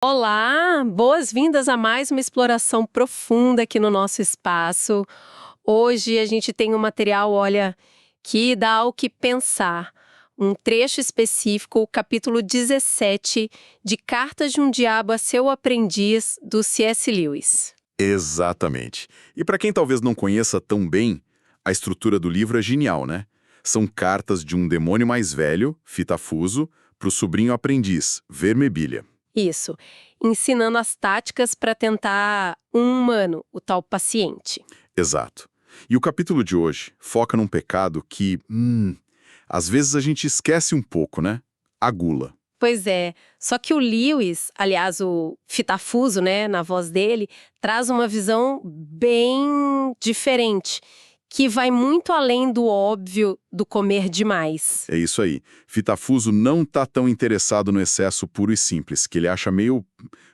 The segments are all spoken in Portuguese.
Olá, boas-vindas a mais uma exploração profunda aqui no nosso espaço. Hoje a gente tem um material, olha, que dá o que pensar. Um trecho específico, o capítulo 17 de Cartas de um Diabo a Seu Aprendiz, do C.S. Lewis. Exatamente. E para quem talvez não conheça tão bem, a estrutura do livro é genial, né? São cartas de um demônio mais velho, Fitafuso, para o sobrinho aprendiz, Vermebilha. Isso, ensinando as táticas para tentar um humano, o tal paciente. Exato. E o capítulo de hoje foca num pecado que, às vezes a gente esquece um pouco, né? A gula. Pois é, só que o Lewis, aliás, o Fitafuso, né, na voz dele, traz uma visão bem diferente, que vai muito além do óbvio do comer demais. É isso aí. Fitafuso não tá tão interessado no excesso puro e simples, que ele acha meio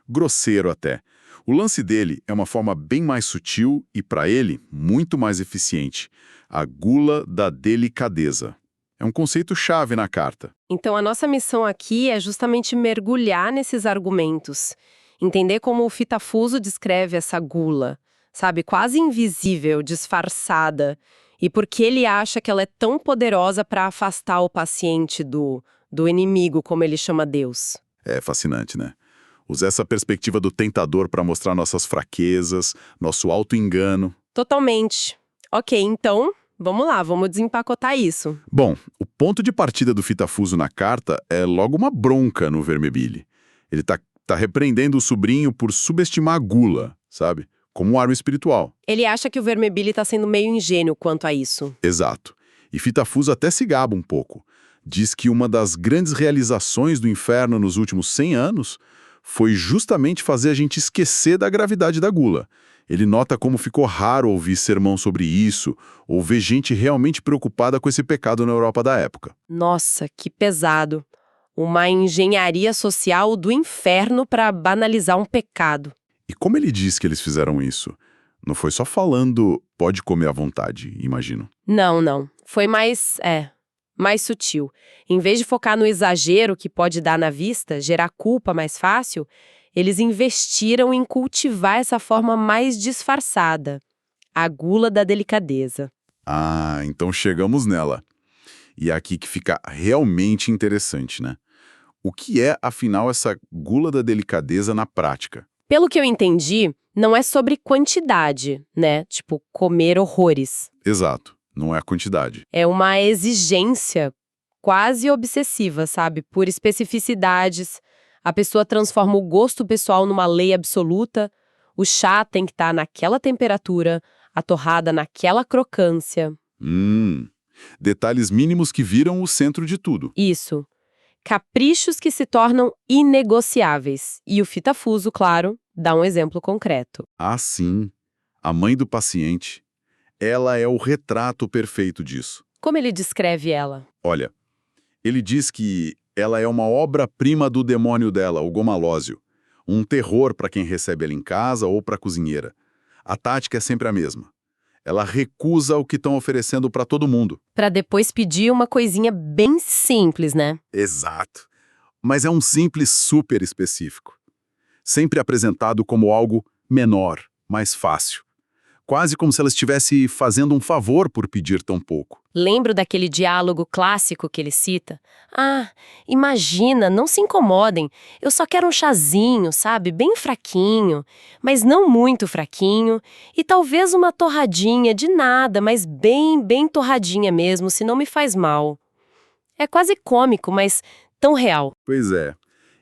grosseiro até. O lance dele é uma forma bem mais sutil e, para ele, muito mais eficiente. A gula da delicadeza. É um conceito-chave na carta. Então, a nossa missão aqui é justamente mergulhar nesses argumentos, entender como o Fitafuso descreve essa gula, sabe, quase invisível, disfarçada, e por que ele acha que ela é tão poderosa para afastar o paciente do inimigo, como ele chama Deus. É fascinante, né? Usar essa perspectiva do tentador para mostrar nossas fraquezas, nosso auto-engano. Totalmente. Ok, então, vamos lá, vamos desempacotar isso. Bom, o ponto de partida do Fitafuso na carta é logo uma bronca no Vermebile. Ele tá repreendendo o sobrinho por subestimar a gula, sabe? Como arma espiritual. Ele acha que o Vermebile está sendo meio ingênuo quanto a isso. Exato. E Fitafuso até se gaba um pouco. Diz que uma das grandes realizações do inferno nos últimos 100 anos foi justamente fazer a gente esquecer da gravidade da gula. Ele nota como ficou raro ouvir sermão sobre isso, ou ver gente realmente preocupada com esse pecado na Europa da época. Nossa, que pesado. Uma engenharia social do inferno para banalizar um pecado. E como ele diz que eles fizeram isso? Não foi só falando, pode comer à vontade, imagino. Não. Foi mais sutil. Em vez de focar no exagero que pode dar na vista, gerar culpa mais fácil, eles investiram em cultivar essa forma mais disfarçada. A gula da delicadeza. Ah, então chegamos nela. E é aqui que fica realmente interessante, né? O que é, afinal, essa gula da delicadeza na prática? Pelo que eu entendi, não é sobre quantidade, né? Tipo, comer horrores. Exato, não é a quantidade. É uma exigência quase obsessiva, sabe? Por especificidades. A pessoa transforma o gosto pessoal numa lei absoluta. O chá tem que estar naquela temperatura, a torrada naquela crocância. Detalhes mínimos que viram o centro de tudo. Isso. Caprichos que se tornam inegociáveis. E o Fitafuso, claro, dá um exemplo concreto. Ah, sim. A mãe do paciente. Ela é o retrato perfeito disso. Como ele descreve ela? Olha, ele diz que ela é uma obra-prima do demônio dela, o gomalósio. Um terror para quem recebe ela em casa ou para a cozinheira. A tática é sempre a mesma. Ela recusa o que estão oferecendo para todo mundo. Para depois pedir uma coisinha bem simples, né? Exato. Mas é um simples super específico. Sempre apresentado como algo menor, mais fácil. Quase como se ela estivesse fazendo um favor por pedir tão pouco. Lembro daquele diálogo clássico que ele cita? Ah, imagina, não se incomodem. Eu só quero um chazinho, sabe? Bem fraquinho, mas não muito fraquinho. E talvez uma torradinha de nada, mas bem torradinha mesmo, se não me faz mal. É quase cômico, mas tão real. Pois é.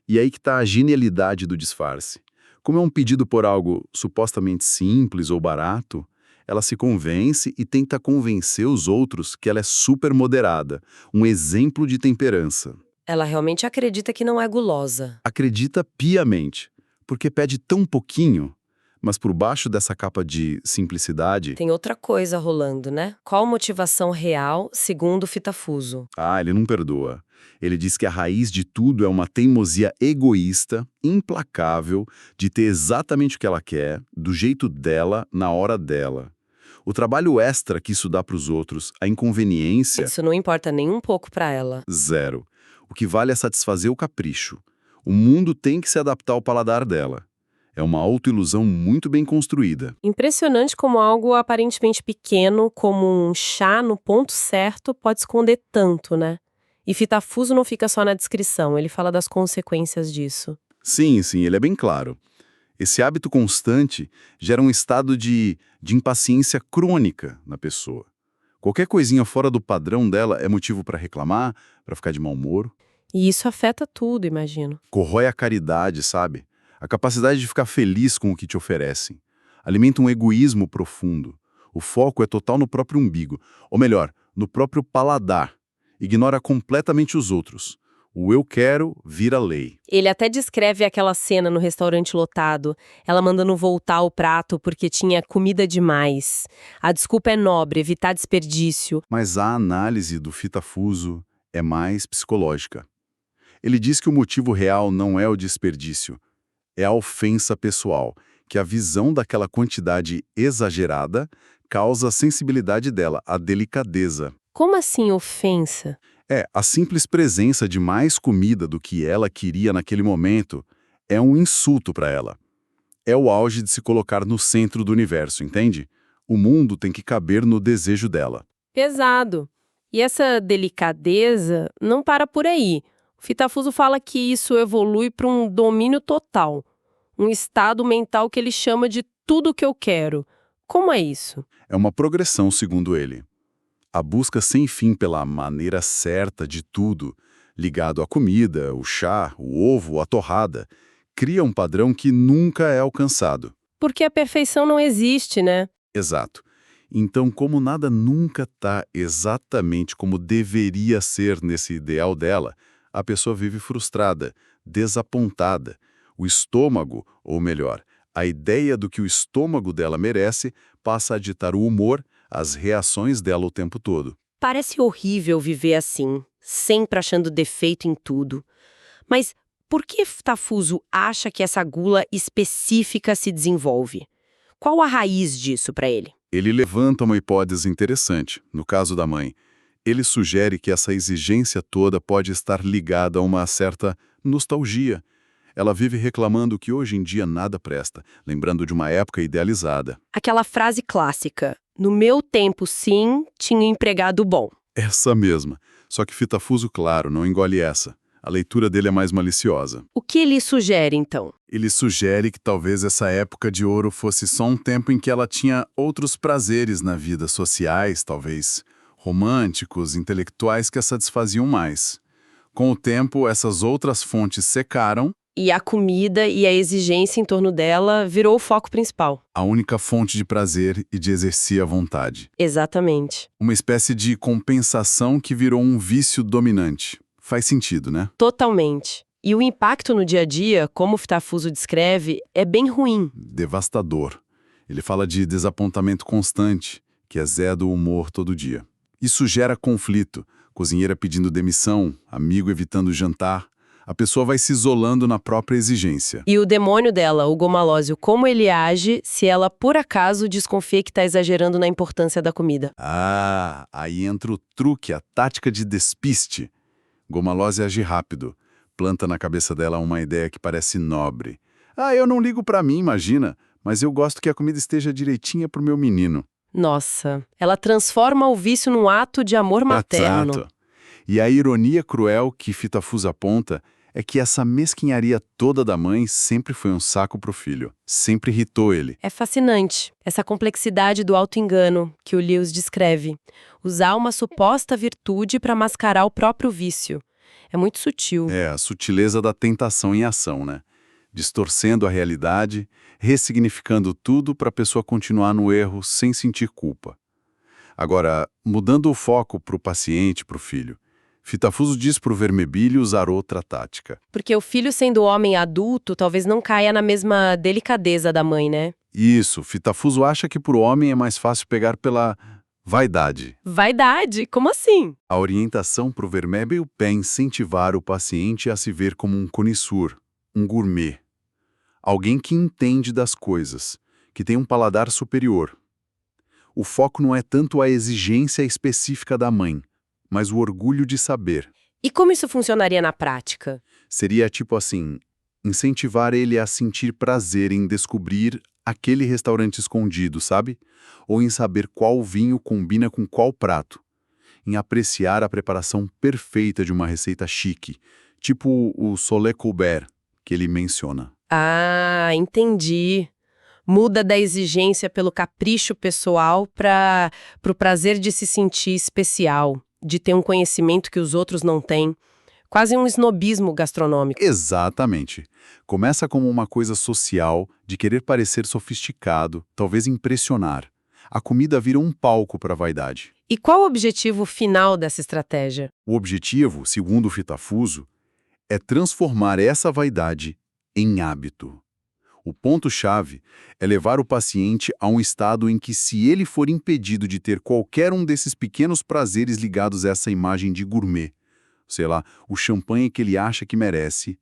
E aí que está a genialidade do disfarce. Como é um pedido por algo supostamente simples ou barato, ela se convence e tenta convencer os outros que ela é super moderada, um exemplo de temperança. Ela realmente acredita que não é gulosa. Acredita piamente, porque pede tão pouquinho, mas por baixo dessa capa de simplicidade... Tem outra coisa rolando, né? Qual motivação real, segundo o Fitafuso? Ah, ele não perdoa. Ele diz que a raiz de tudo é uma teimosia egoísta, implacável, de ter exatamente o que ela quer, do jeito dela, na hora dela. O trabalho extra que isso dá para os outros, a inconveniência... Isso não importa nem um pouco para ela. Zero. O que vale é satisfazer o capricho. O mundo tem que se adaptar ao paladar dela. É uma autoilusão muito bem construída. Impressionante como algo aparentemente pequeno, como um chá no ponto certo, pode esconder tanto, né? E Fitafuso não fica só na descrição, ele fala das consequências disso. Sim, ele é bem claro. Esse hábito constante gera um estado de impaciência crônica na pessoa. Qualquer coisinha fora do padrão dela é motivo para reclamar, para ficar de mau humor. E isso afeta tudo, imagino. Corrói a caridade, sabe? A capacidade de ficar feliz com o que te oferecem. Alimenta um egoísmo profundo. O foco é total no próprio umbigo, ou melhor, no próprio paladar. Ignora completamente os outros. O eu quero vira lei. Ele até descreve aquela cena no restaurante lotado, ela mandando voltar o prato porque tinha comida demais. A desculpa é nobre, evitar desperdício. Mas a análise do Fitafuso é mais psicológica. Ele diz que o motivo real não é o desperdício, é a ofensa pessoal, que a visão daquela quantidade exagerada causa a sensibilidade dela, a delicadeza. Como assim ofensa? A simples presença de mais comida do que ela queria naquele momento é um insulto para ela. É o auge de se colocar no centro do universo, entende? O mundo tem que caber no desejo dela. Pesado. E essa delicadeza não para por aí. O Fitafuso fala que isso evolui para um domínio total, um estado mental que ele chama de tudo que eu quero. Como é isso? É uma progressão, segundo ele. A busca sem fim pela maneira certa de tudo, ligado à comida, o chá, o ovo, a torrada, cria um padrão que nunca é alcançado. Porque a perfeição não existe, né? Exato. Então, como nada nunca está exatamente como deveria ser nesse ideal dela, a pessoa vive frustrada, desapontada. O estômago, ou melhor, a ideia do que o estômago dela merece, passa a ditar o humor, as reações dela o tempo todo. Parece horrível viver assim, sempre achando defeito em tudo. Mas por que Tafuso acha que essa gula específica se desenvolve? Qual a raiz disso para ele? Ele levanta uma hipótese interessante, no caso da mãe. Ele sugere que essa exigência toda pode estar ligada a uma certa nostalgia. Ela vive reclamando que hoje em dia nada presta, lembrando de uma época idealizada. Aquela frase clássica, no meu tempo sim, tinha empregado bom. Essa mesma. Só que Fitafuso, claro, não engole essa. A leitura dele é mais maliciosa. O que ele sugere, então? Ele sugere que talvez essa época de ouro fosse só um tempo em que ela tinha outros prazeres na vida, sociais, talvez românticos, intelectuais, que a satisfaziam mais. Com o tempo, essas outras fontes secaram. E a comida e a exigência em torno dela virou o foco principal. A única fonte de prazer e de exercer a vontade. Exatamente. Uma espécie de compensação que virou um vício dominante. Faz sentido, né? Totalmente. E o impacto no dia a dia, como o Fitafuso descreve, é bem ruim. Devastador. Ele fala de desapontamento constante, que é zé do humor todo dia. Isso gera conflito. Cozinheira pedindo demissão, amigo evitando jantar. A pessoa vai se isolando na própria exigência. E o demônio dela, o gomalósio, como ele age se ela, por acaso, desconfia que está exagerando na importância da comida? Ah, aí entra o truque, a tática de despiste. Gomalose age rápido. Planta na cabeça dela uma ideia que parece nobre. Ah, eu não ligo pra mim, imagina, mas eu gosto que a comida esteja direitinha pro meu menino. Nossa, ela transforma o vício num ato de amor materno. Exato. E a ironia cruel que Fitafuso aponta é que essa mesquinharia toda da mãe sempre foi um saco pro filho. Sempre irritou ele. É fascinante, essa complexidade do auto-engano que o Lewis descreve. Usar uma suposta virtude para mascarar o próprio vício. É muito sutil. É, a sutileza da tentação em ação, né? Distorcendo a realidade, ressignificando tudo para a pessoa continuar no erro sem sentir culpa. Agora, mudando o foco para o paciente, para o filho, Fitafuso diz para o Vermebile usar outra tática. Porque o filho, sendo homem adulto, talvez não caia na mesma delicadeza da mãe, né? Isso, Fitafuso acha que para o homem é mais fácil pegar pela vaidade. Vaidade? Como assim? A orientação para o Vermebile é incentivar o paciente a se ver como um connoisseur, um gourmet. Alguém que entende das coisas, que tem um paladar superior. O foco não é tanto a exigência específica da mãe, mas o orgulho de saber. E como isso funcionaria na prática? Seria tipo assim, incentivar ele a sentir prazer em descobrir aquele restaurante escondido, sabe? Ou em saber qual vinho combina com qual prato. Em apreciar a preparação perfeita de uma receita chique, tipo o Soleil Colbert, que ele menciona. Ah, entendi. Muda da exigência pelo capricho pessoal para o prazer de se sentir especial, de ter um conhecimento que os outros não têm. Quase um snobismo gastronômico. Exatamente. Começa como uma coisa social, de querer parecer sofisticado, talvez impressionar. A comida vira um palco para a vaidade. E qual o objetivo final dessa estratégia? O objetivo, segundo o Fitafuso, é transformar essa vaidade em hábito. O ponto-chave é levar o paciente a um estado em que, se ele for impedido de ter qualquer um desses pequenos prazeres ligados a essa imagem de gourmet, sei lá, o champanhe que ele acha que merece,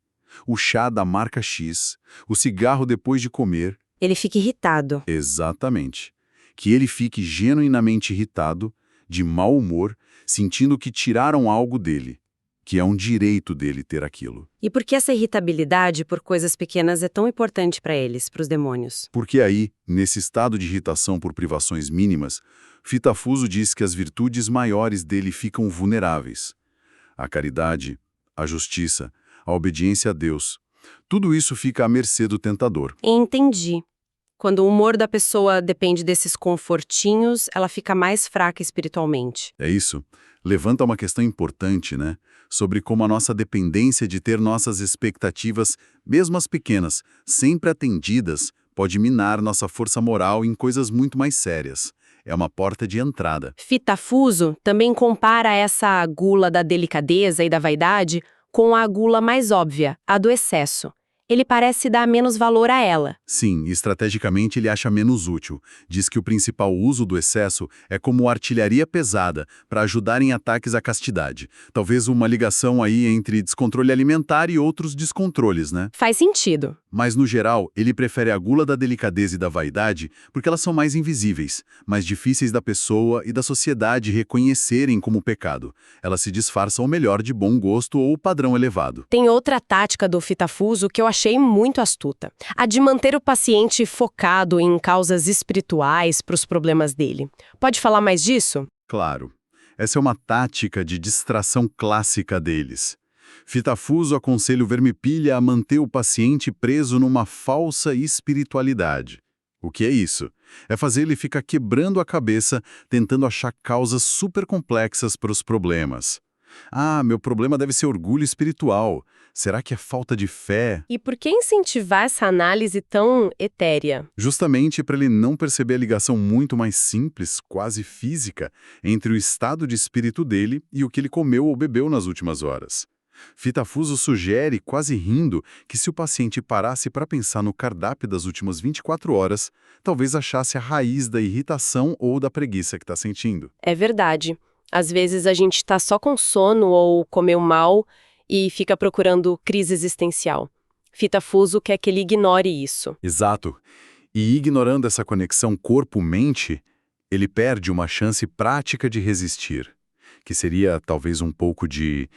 o chá da marca X, o cigarro depois de comer. Ele fica irritado. Exatamente. Que ele fique genuinamente irritado, de mau humor, sentindo que tiraram algo dele, que é um direito dele ter aquilo. E por que essa irritabilidade por coisas pequenas é tão importante para eles, para os demônios? Porque aí, nesse estado de irritação por privações mínimas, Fitafuso diz que as virtudes maiores dele ficam vulneráveis. A caridade, a justiça, a obediência a Deus. Tudo isso fica à mercê do tentador. Entendi. Quando o humor da pessoa depende desses confortinhos, ela fica mais fraca espiritualmente. É isso. Levanta uma questão importante, né? Sobre como a nossa dependência de ter nossas expectativas, mesmo as pequenas, sempre atendidas, pode minar nossa força moral em coisas muito mais sérias. É uma porta de entrada. Fitafuso também compara essa gula da delicadeza e da vaidade com a gula mais óbvia, a do excesso. Ele parece dar menos valor a ela. Sim, estrategicamente ele acha menos útil. Diz que o principal uso do excesso é como artilharia pesada para ajudar em ataques à castidade. Talvez uma ligação aí entre descontrole alimentar e outros descontroles, né? Faz sentido. Mas, no geral, ele prefere a gula da delicadeza e da vaidade porque elas são mais invisíveis, mais difíceis da pessoa e da sociedade reconhecerem como pecado. Elas se disfarçam melhor de bom gosto ou padrão elevado. Tem outra tática do Fitafuso que eu achei muito astuta. A de manter o paciente focado em causas espirituais para os problemas dele. Pode falar mais disso? Claro, essa é uma tática de distração clássica deles. Fitafuso aconselha o Vermipilha a manter o paciente preso numa falsa espiritualidade. O que é isso? É fazer ele ficar quebrando a cabeça, tentando achar causas super complexas para os problemas. Ah, meu problema deve ser orgulho espiritual. Será que é falta de fé? E por que incentivar essa análise tão etérea? Justamente para ele não perceber a ligação muito mais simples, quase física, entre o estado de espírito dele e o que ele comeu ou bebeu nas últimas horas. Fitafuso sugere, quase rindo, que se o paciente parasse para pensar no cardápio das últimas 24 horas, talvez achasse a raiz da irritação ou da preguiça que está sentindo. É verdade. Às vezes a gente está só com sono ou comeu mal e fica procurando crise existencial. Fitafuso quer que ele ignore isso. Exato. E ignorando essa conexão corpo-mente, ele perde uma chance prática de resistir, que seria talvez um pouco de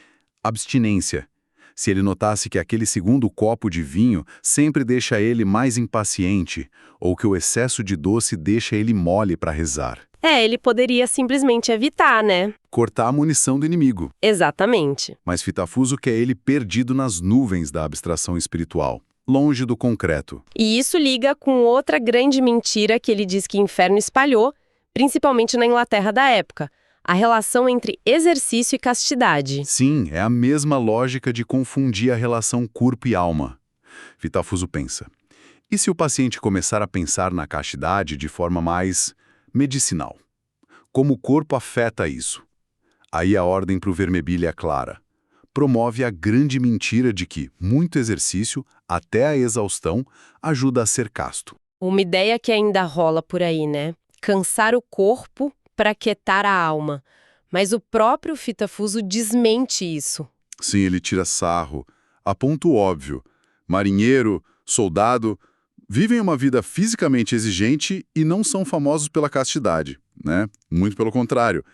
abstinência. Se ele notasse que aquele segundo copo de vinho sempre deixa ele mais impaciente, ou que o excesso de doce deixa ele mole para rezar. Ele poderia simplesmente evitar, né? Cortar a munição do inimigo. Exatamente. Mas Fitafuso quer ele perdido nas nuvens da abstração espiritual, longe do concreto. E isso liga com outra grande mentira que ele diz que o inferno espalhou, principalmente na Inglaterra da época. A relação entre exercício e castidade. Sim, é a mesma lógica de confundir a relação corpo e alma. Fitafuso pensa, e se o paciente começar a pensar na castidade de forma mais medicinal? Como o corpo afeta isso? Aí a ordem para o Vermipilha é clara. Promove a grande mentira de que muito exercício, até a exaustão, ajuda a ser casto. Uma ideia que ainda rola por aí, né? Cansar o corpo para quietar a alma. Mas o próprio Fitafuso desmente isso. Sim, ele tira sarro. Aponta o óbvio. Marinheiro, soldado, vivem uma vida fisicamente exigente e não são famosos pela castidade, né? Muito pelo contrário.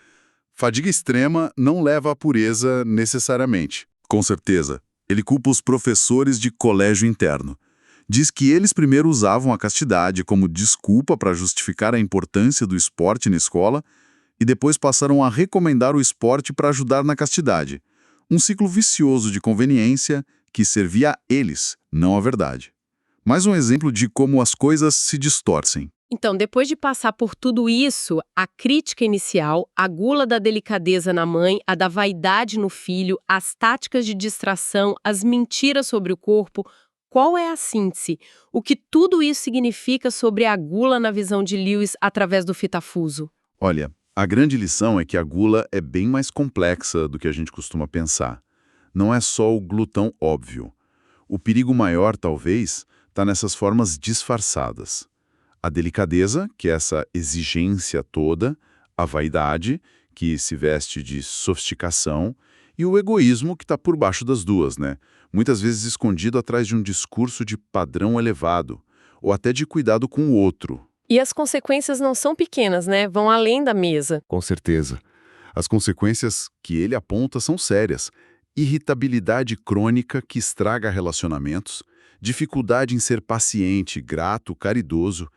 Fadiga extrema não leva à pureza necessariamente. Com certeza, Ele culpa os professores de colégio interno. Diz que eles primeiro usavam a castidade como desculpa para justificar a importância do esporte na escola e depois passaram a recomendar o esporte para ajudar na castidade. Um ciclo vicioso de conveniência que servia a eles, não à verdade. Mais um exemplo de como as coisas se distorcem. Então, depois de passar por tudo isso, a crítica inicial, a gula da delicadeza na mãe, a da vaidade no filho, as táticas de distração, as mentiras sobre o corpo, qual é a síntese? O que tudo isso significa sobre a gula na visão de Lewis através do fitafuso? Olha, a grande lição é que a gula é bem mais complexa do que a gente costuma pensar. Não é só o glutão óbvio. O perigo maior, talvez, está nessas formas disfarçadas. A delicadeza, que é essa exigência toda, a vaidade, que se veste de sofisticação, e o egoísmo, que está por baixo das duas, né? Muitas vezes escondido atrás de um discurso de padrão elevado, ou até de cuidado com o outro. E as consequências não são pequenas, né? Vão além da mesa. Com certeza. As consequências que ele aponta são sérias. Irritabilidade crônica que estraga relacionamentos, dificuldade em ser paciente, grato, caridoso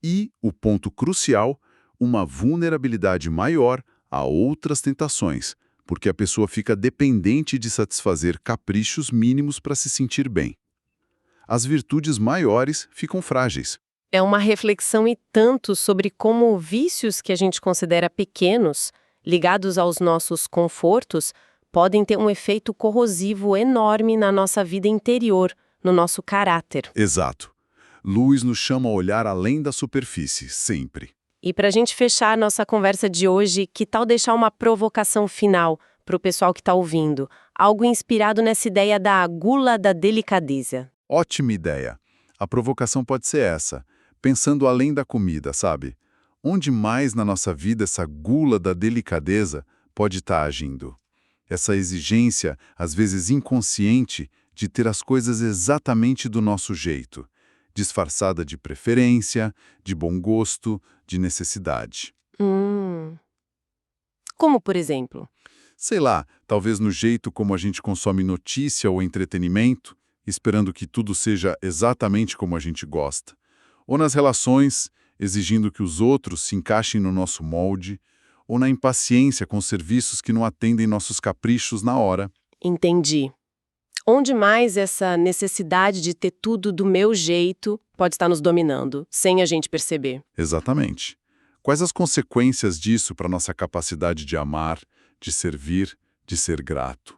e, o ponto crucial, uma vulnerabilidade maior a outras tentações, porque a pessoa fica dependente de satisfazer caprichos mínimos para se sentir bem. As virtudes maiores ficam frágeis. É uma reflexão e tanto sobre como vícios que a gente considera pequenos, ligados aos nossos confortos, podem ter um efeito corrosivo enorme na nossa vida interior, no nosso caráter. Exato. Lewis nos chama a olhar além da superfície, sempre. E para a gente fechar a nossa conversa de hoje, que tal deixar uma provocação final para o pessoal que está ouvindo? Algo inspirado nessa ideia da gula da delicadeza. Ótima ideia. A provocação pode ser essa, pensando além da comida, sabe? Onde mais na nossa vida essa gula da delicadeza pode estar agindo? Essa exigência, às vezes inconsciente, de ter as coisas exatamente do nosso jeito, disfarçada de preferência, de bom gosto, de necessidade. Como, por exemplo? Sei lá, talvez no jeito como a gente consome notícia ou entretenimento, esperando que tudo seja exatamente como a gente gosta. Ou nas relações, exigindo que os outros se encaixem no nosso molde, ou na impaciência com serviços que não atendem nossos caprichos na hora. Entendi. Onde mais essa necessidade de ter tudo do meu jeito pode estar nos dominando, sem a gente perceber? Exatamente. Quais as consequências disso para nossa capacidade de amar, de servir, de ser grato?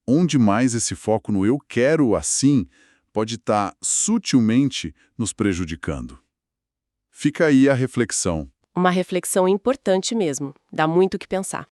Onde mais esse foco no eu quero assim pode estar sutilmente nos prejudicando? Fica aí a reflexão. Uma reflexão importante mesmo. Dá muito o que pensar.